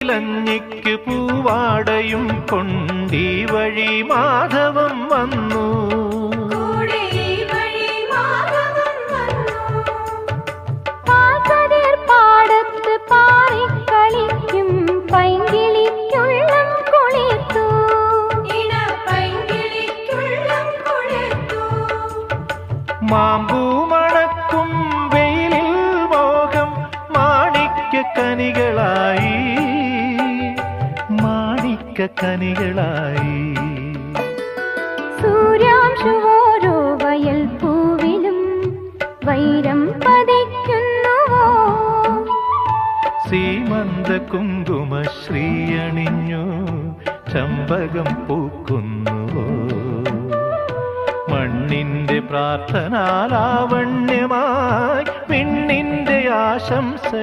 ലഞ്ഞിക്ക് പൂവാടയും കൊണ്ടീ വഴി മാധവം വന്നു. പാടത്ത് പാറിക്കളിക്കും പൈങ്കിളിക്കുള്ളം കുളിർത്തു. മാമ്പൂ മണക്കും വെയിലിൽ മോഹം മാണിക്യക്കനികളായി മാണിക്യക്കനികളായി. സൂര്യാംശുവോരോ വയൽ പൂവിലും വൈരം പതിക്കുന്നുവോ. സീമന്ത കുങ്കുമശ്രീയണിഞ്ഞു ചമ്പകം പൂക്കുന്നുവോ. മണ്ണിന്റെ പ്രാർത്ഥനാലാവണ്യമായി വിണ്ണിന്റെ ആശംസയായി